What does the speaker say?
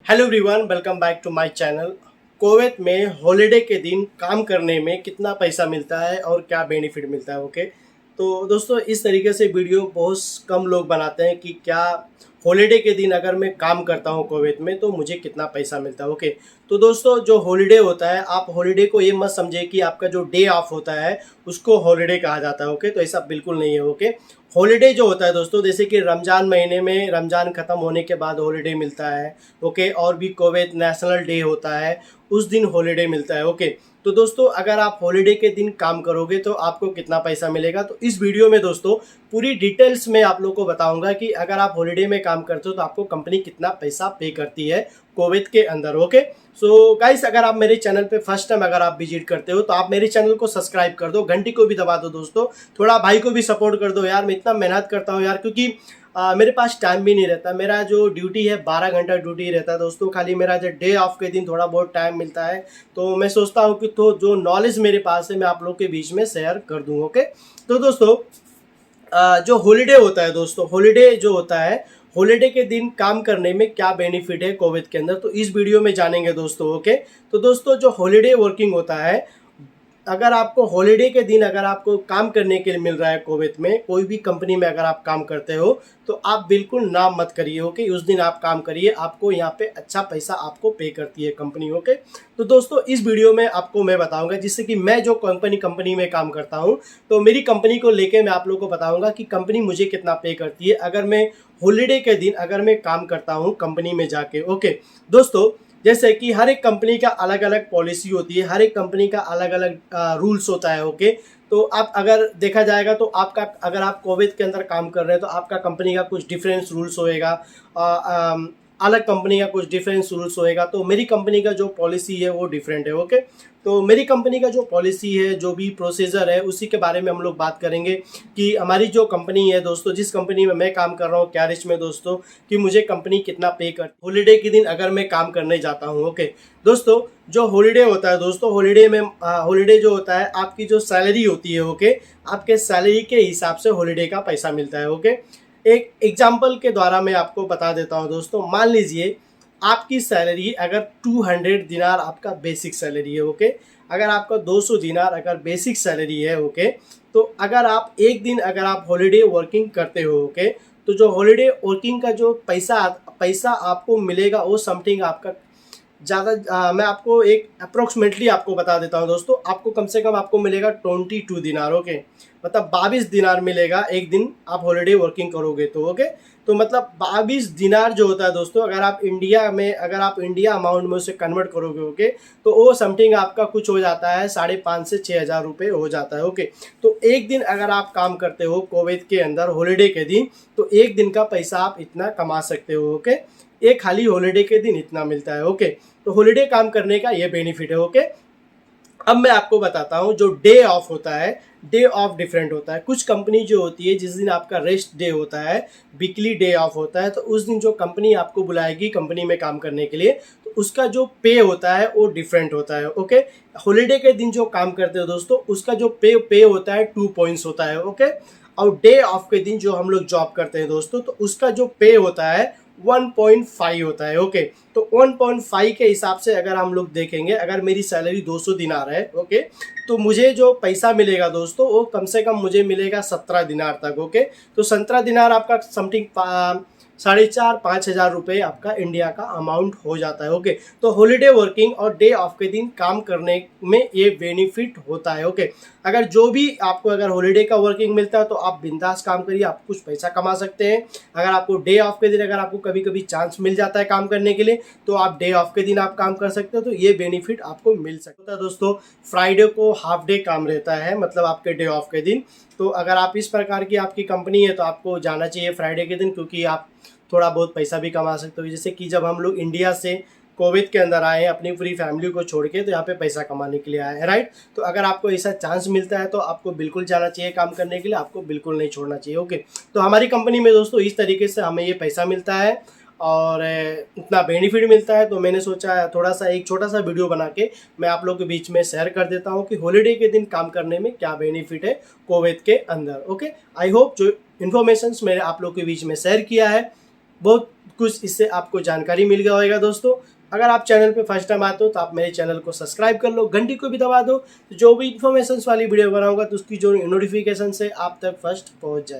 Hello everyone, welcome back to my channel. Kuwait में holiday के दिन काम करने में कितना पैसा मिलता है और क्या बेनिफिट मिलता है। ओके, तो दोस्तों इस तरीके से वीडियो बहुत कम लोग बनाते हैं कि क्या हॉलिडे के दिन अगर मैं काम करता हूँ कुवैत में तो मुझे कितना पैसा मिलता है। ओके, तो दोस्तों जो हॉलिडे होता है, आप हॉलिडे को ये मत समझे कि आपका जो डे ऑफ होता है उसको हॉलिडे कहा जाता है। ओके, तो ऐसा बिल्कुल नहीं है। ओके, हॉलिडे जो होता है दोस्तों, जैसे कि रमज़ान महीने में रमज़ान ख़त्म होने के बाद हॉलिडे मिलता है। ओके, और भी कुवैत नेशनल डे होता है, उस दिन हॉलिडे मिलता है। ओके, तो दोस्तों अगर आप हॉलिडे के दिन काम करोगे तो आपको कितना पैसा मिलेगा, तो इस वीडियो में दोस्तों पूरी डिटेल्स में आप लोग को बताऊंगा कि अगर आप हॉलिडे में काम करते हो तो आपको कंपनी कितना पैसा पे करती है कुवैत के अंदर। ओके, सो गाइस, अगर आप मेरे चैनल पे फर्स्ट टाइम अगर आप विजिट करते हो तो आप मेरे चैनल को सब्सक्राइब कर दो, घंटी को भी दबा दो दोस्तों। थोड़ा भाई को भी सपोर्ट कर दो यार, मैं इतना मेहनत करता हूँ यार, क्योंकि मेरे पास टाइम भी नहीं रहता। मेरा जो ड्यूटी है 12 घंटा ड्यूटी रहता है दोस्तों। खाली मेरा जो डे ऑफ के दिन थोड़ा बहुत टाइम मिलता है, तो मैं सोचता हूँ कि तो जो नॉलेज मेरे पास है मैं आप लोग के बीच में शेयर कर दूँ। ओके, तो दोस्तों जो हॉलिडे होता है दोस्तों, हॉलिडे जो होता है, हॉलिडे के दिन काम करने में क्या बेनिफिट है कुवैत के अंदर, तो इस वीडियो में जानेंगे दोस्तों। ओके, तो दोस्तों जो हॉलिडे वर्किंग होता है, अगर आपको हॉलिडे के दिन अगर आपको काम करने के लिए मिल रहा है कुवैत में, कोई भी कंपनी में अगर आप काम करते हो तो आप बिल्कुल ना मत करिए। ओके, उस दिन आप काम करिए, आपको यहाँ पे अच्छा पैसा आपको पे करती है कंपनी। ओके, तो दोस्तों इस वीडियो में आपको मैं बताऊंगा, जिससे कि मैं जो कंपनी में काम करता हूँ तो मेरी कंपनी को लेके मैं आप लोगों को बताऊंगा कि कंपनी मुझे कितना पे करती है अगर मैं हॉलिडे के दिन अगर मैं काम करता हूँ कंपनी में जाके। ओके दोस्तों, जैसे कि हर एक कंपनी का अलग अलग पॉलिसी होती है, हर एक कंपनी का अलग अलग रूल्स होता है। ओके, तो आप अगर देखा जाएगा तो आपका अगर आप कुवैत के अंदर काम कर रहे हैं तो आपका कंपनी का कुछ डिफरेंस रूल्स होएगा, अलग कंपनी का कुछ डिफरेंस रूल्स होएगा। तो मेरी कंपनी का जो पॉलिसी है वो डिफरेंट है। ओके, तो मेरी कंपनी का जो पॉलिसी है, जो भी प्रोसीजर है, उसी के बारे में हम लोग बात करेंगे कि हमारी जो कंपनी है दोस्तों, जिस कंपनी में मैं काम कर रहा हूँ कैरिज में दोस्तों, कि मुझे कंपनी कितना पे कर हॉलीडे के दिन अगर मैं काम करने जाता हूँ। ओके दोस्तों, जो हॉलीडे होता है दोस्तों, हॉलीडे में हॉलीडे जो होता है, आपकी जो सैलरी होती है, ओके, आपके सैलरी के हिसाब से हॉलीडे का पैसा मिलता है। ओके, एक एग्जाम्पल के द्वारा मैं आपको बता देता हूँ दोस्तों। मान लीजिए आपकी सैलरी अगर 200 दिनार आपका बेसिक सैलरी है। ओके, अगर आपका 200 दिनार अगर बेसिक सैलरी है, ओके, तो अगर आप एक दिन अगर आप हॉलीडे वर्किंग करते हो, ओके, तो जो हॉलीडे वर्किंग का जो पैसा आपको मिलेगा वो समथिंग आपका ज़्यादा, मैं आपको एक अप्रोक्सीमेटली आपको बता देता हूँ दोस्तों, आपको कम से कम आपको मिलेगा 22 दिनार। ओके, मतलब 22 दिनार मिलेगा एक दिन आप हॉलीडे वर्किंग करोगे तो। ओके, तो मतलब 22 दिनार जो होता है दोस्तों, अगर आप इंडिया अमाउंट में उसे कन्वर्ट करोगे, ओके, तो वो समथिंग आपका कुछ हो जाता है 5,500 से 6,000 रुपये हो जाता है। ओके, तो एक दिन अगर आप काम करते हो कुवैत के अंदर हॉलीडे के दिन, तो एक दिन का पैसा आप इतना कमा सकते हो। ओके, एक खाली हॉलीडे के दिन इतना मिलता है। ओके, तो हॉलीडे काम करने का ये बेनिफिट है। ओके, अब मैं आपको बताता हूँ जो डे ऑफ होता है, डे ऑफ डिफरेंट होता है। कुछ कंपनी जो होती है जिस दिन आपका रेस्ट डे होता है, वीकली डे ऑफ होता है, तो उस दिन जो कंपनी आपको बुलाएगी कंपनी में काम करने के लिए, तो उसका जो पे होता है वो डिफरेंट होता है। ओके, हॉलीडे के दिन जो काम करते हो दोस्तों, उसका जो पे होता है 2 पॉइंट्स होता है। ओके, और डे ऑफ के दिन जो हम लोग जॉब करते हैं दोस्तों, तो उसका जो पे होता है 1.5 होता है। ओके, तो 1.5 के हिसाब से अगर हम लोग देखेंगे, अगर मेरी सैलरी 200 दिनार है, ओके, तो मुझे जो पैसा मिलेगा दोस्तों वो कम से कम मुझे मिलेगा 17 दिनार तक। ओके, तो 17 दिनार आपका समथिंग 4,500-5,000 रुपये आपका इंडिया का अमाउंट हो जाता है। ओके, तो हॉलीडे वर्किंग और डे ऑफ के दिन काम करने में ये बेनिफिट होता है। ओके, अगर जो भी आपको अगर हॉलीडे का वर्किंग मिलता है तो आप बिंदास काम करिए, आप कुछ पैसा कमा सकते हैं। अगर आपको डे ऑफ के दिन अगर आपको कभी कभी चांस मिल जाता है काम करने के लिए, तो आप डे ऑफ के दिन आप काम कर सकते हो, तो ये बेनिफिट आपको मिल सकता है दोस्तों। फ्राइडे को हाफ डे काम रहता है, मतलब आपके डे ऑफ के दिन। तो अगर आप इस प्रकार की आपकी कंपनी है तो आपको जाना चाहिए फ्राइडे के दिन, क्योंकि आप थोड़ा बहुत पैसा भी कमा सकते हो। जैसे कि जब हम लोग इंडिया से कुवैत के अंदर आए हैं अपनी पूरी फैमिली को छोड़ के, तो यहाँ पे पैसा कमाने के लिए आए हैं, राइट। तो अगर आपको ऐसा चांस मिलता है तो आपको बिल्कुल जाना चाहिए काम करने के लिए, आपको बिल्कुल नहीं छोड़ना चाहिए। ओके, तो हमारी कंपनी में दोस्तों इस तरीके से हमें ये पैसा मिलता है और इतना बेनिफिट मिलता है। तो मैंने सोचा थोड़ा सा एक छोटा सा वीडियो बना के मैं आप लोग के बीच में शेयर कर देता हूँ कि हॉलीडे के दिन काम करने में क्या बेनिफिट है कुवैत के अंदर। ओके, आई होप जो इन्फॉर्मेशन मैंने आप लोग के बीच में शेयर किया है बहुत कुछ इससे आपको जानकारी मिल गया होगा दोस्तों। अगर आप चैनल पे फर्स्ट टाइम आते हो तो आप मेरे चैनल को सब्सक्राइब कर लो, घंटी को भी दबा दो, जो भी इन्फॉर्मेशन वाली वीडियो बनाऊंगा तो उसकी जो नोटिफिकेशन से आप तक फर्स्ट पहुंच जाए।